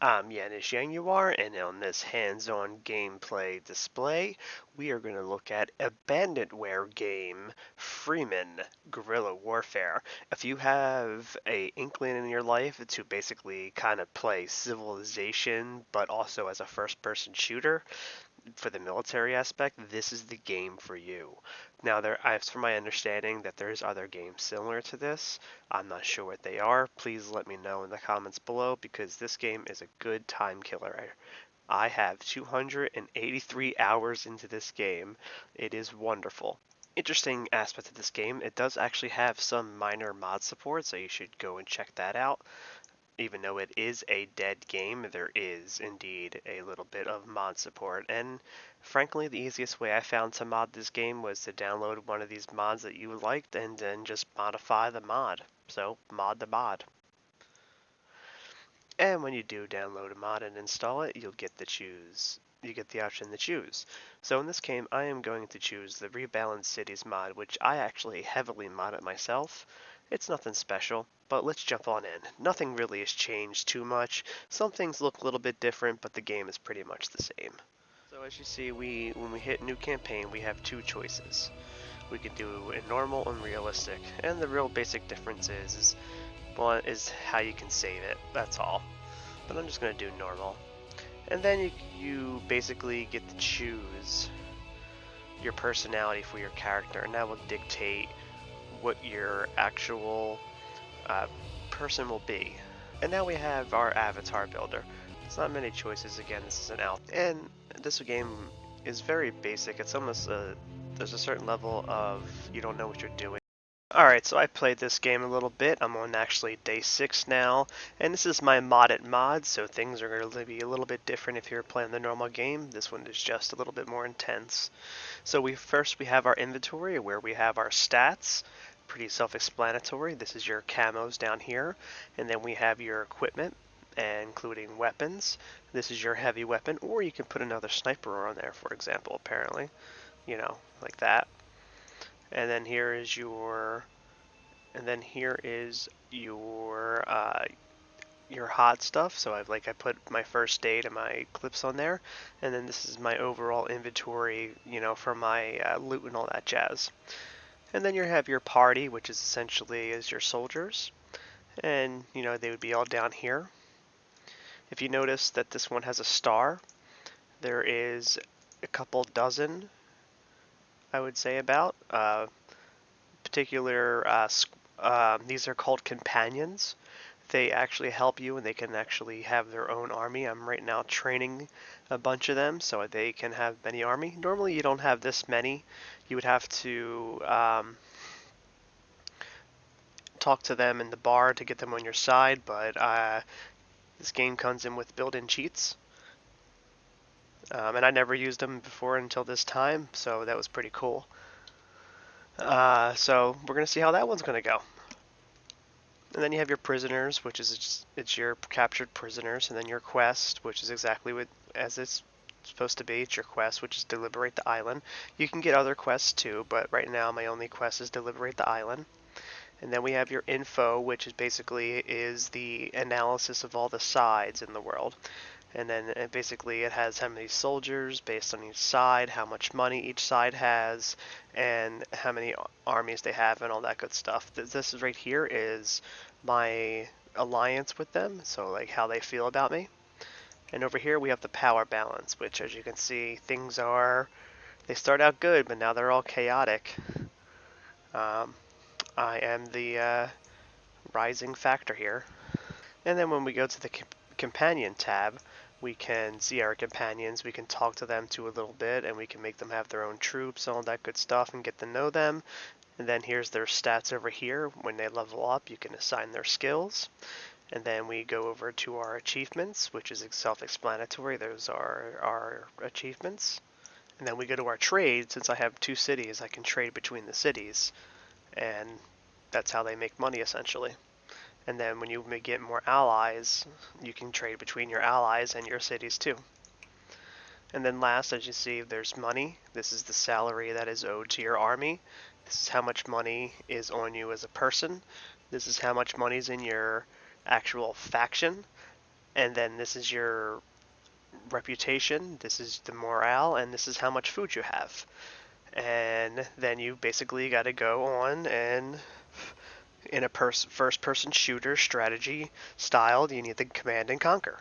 I'm Janus Jaguar, and on this hands-on gameplay display, we are going to look at Abandonware game, Freeman, Guerrilla Warfare. If you have a inkling in your life to basically kind of play Civilization, but also as a first-person shooter, for the military aspect, this is the game for you. Now, as for my understanding that there's other games similar to this. I'm not sure what they are. Please let me know in the comments below because this game is a good time killer. I have 283 hours into this game. It is wonderful. Interesting aspect of this game, it does actually have some minor mod support, so you should go and check that out. Even though it is a dead game, there is indeed a little bit of mod support. And frankly, the easiest way I found to mod this game was to download one of these mods that you liked and then just modify the mod. So, mod the mod. And when you do download a mod and install it, you get the option to choose. So in this game, I am going to choose the Rebalance Cities mod, which I actually heavily modded myself. It's nothing special, but let's jump on in. Nothing really has changed too much. Some things look a little bit different, but the game is pretty much the same. So as you see, when we hit new campaign, we have two choices. We can do a normal and realistic, and the real basic difference is one is how you can save it. That's all. But I'm just going to do normal. And then you basically get to choose your personality for your character, and that will dictate what your actual person will be. And now we have our avatar builder. There's not many choices. Again, this is an out, and this game is very basic. It's almost there's a certain level of you don't know what you're doing. Alright, so I played this game a little bit. I'm on actually day 6 now, and this is my modded mod, so things are going to be a little bit different if you're playing the normal game. This one is just a little bit more intense. So we have our inventory where we have our stats. Pretty self-explanatory. This is your camos down here, and then we have your equipment, including weapons. This is your heavy weapon, or you can put another sniper on there, for example, apparently. You know, like that. And then here is your your hot stuff. So I put my first aid and my clips on there, and then this is my overall inventory, you know, for my loot and all that jazz. And then you have your party, which is essentially is your soldiers, and you know they would be all down here. If you notice that this one has a star, there is a couple dozen, I would say, about particular these are called companions. They actually help you and they can actually have their own army. I'm right now training a bunch of them so they can have many army. Normally you don't have this many. You would have to talk to them in the bar to get them on your side, but this game comes in with built-in cheats. And I never used them before until this time, so that was pretty cool. So we're going to see how that one's going to go. And then you have your prisoners, which is it's your captured prisoners, and then your quest, which is exactly what as it's supposed to be. It's your quest, which is to liberate the island. You can get other quests too, but right now my only quest is to liberate the island. And then we have your info, which is basically the analysis of all the sides in the world. And then basically it has how many soldiers based on each side, how much money each side has, and how many armies they have and all that good stuff. This is right here is my alliance with them, so like how they feel about me. And over here we have the power balance, which as you can see they start out good, but now they're all chaotic. I am the rising factor here. And then when we go to the companion tab, we can see our companions, we can talk to them too a little bit, and we can make them have their own troops, all that good stuff, and get to know them. And then here's their stats over here. When they level up, you can assign their skills. And then we go over to our achievements, which is self-explanatory. Those are our achievements. And then we go to our trade. Since I have 2 cities, I can trade between the cities. And that's how they make money, essentially. And then when you get more allies, you can trade between your allies and your cities too. And then last, as you see, there's money. This is the salary that is owed to your army. This is how much money is on you as a person. This is how much money is in your actual faction. and then this is your reputation, this is the morale, and this is how much food you have. And then you basically got to go on and in a first-person shooter strategy style, you need to command and conquer.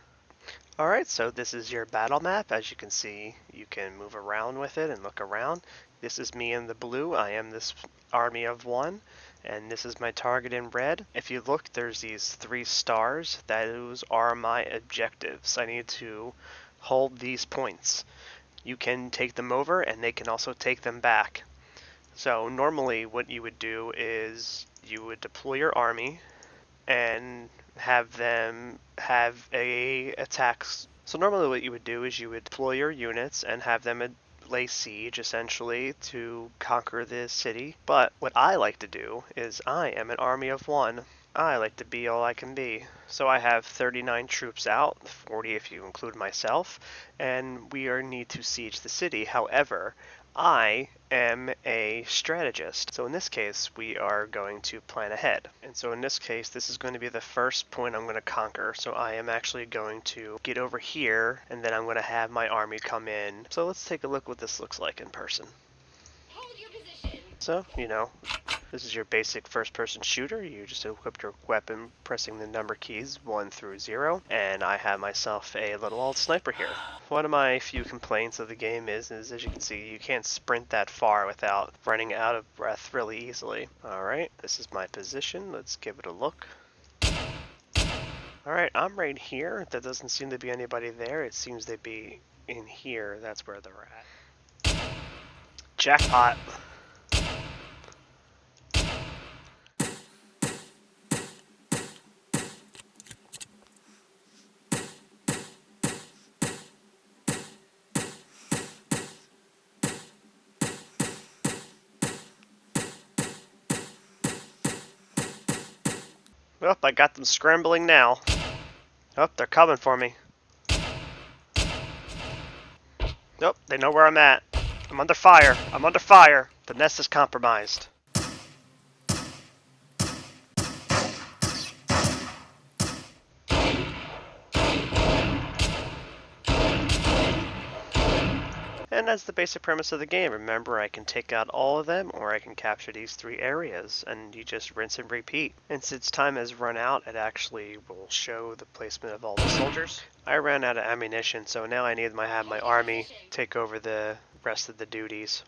Alright, so this is your battle map. As you can see, you can move around with it and look around. This is me in the blue. I am this army of one. And this is my target in red. If you look, there's these 3 stars. Those are my objectives. I need to hold these points. You can take them over, and they can also take them back. So normally what you would do is you would deploy your army and have them have a attacks. So normally what you would do is you would deploy your units and have them lay siege essentially to conquer the city. But what I like to do is I am an army of one. I like to be all I can be. So I have 39 troops out, 40 if you include myself, and we need to siege the city. However, I am a strategist. So in this case, we are going to plan ahead. And so in this case, this is going to be the first point I'm going to conquer. So I am actually going to get over here, and then I'm going to have my army come in. So let's take a look what this looks like in person. Hold your position. So, this is your basic first-person shooter. You just equip your weapon pressing the number keys 1 through 0, and I have myself a little old sniper here. One of my few complaints of the game is as you can see, you can't sprint that far without running out of breath really easily. Alright, this is my position. Let's give it a look. Alright, I'm right here. There doesn't seem to be anybody there. It seems to be in here. That's where they're at. Jackpot! Oh, I got them scrambling now. Oh, they're coming for me. Nope, they know where I'm at. I'm under fire. I'm under fire. The nest is compromised. And that's the basic premise of the game. Remember, I can take out all of them, or I can capture these 3 areas, and you just rinse and repeat. And since time has run out, it actually will show the placement of all the soldiers. I ran out of ammunition, so now I need to have my army take over the rest of the duties.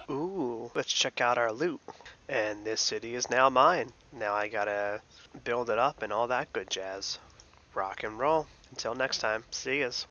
Ooh, let's check out our loot. And this city is now mine. Now I gotta build it up and all that good jazz. Rock and roll. Until next time, see yas.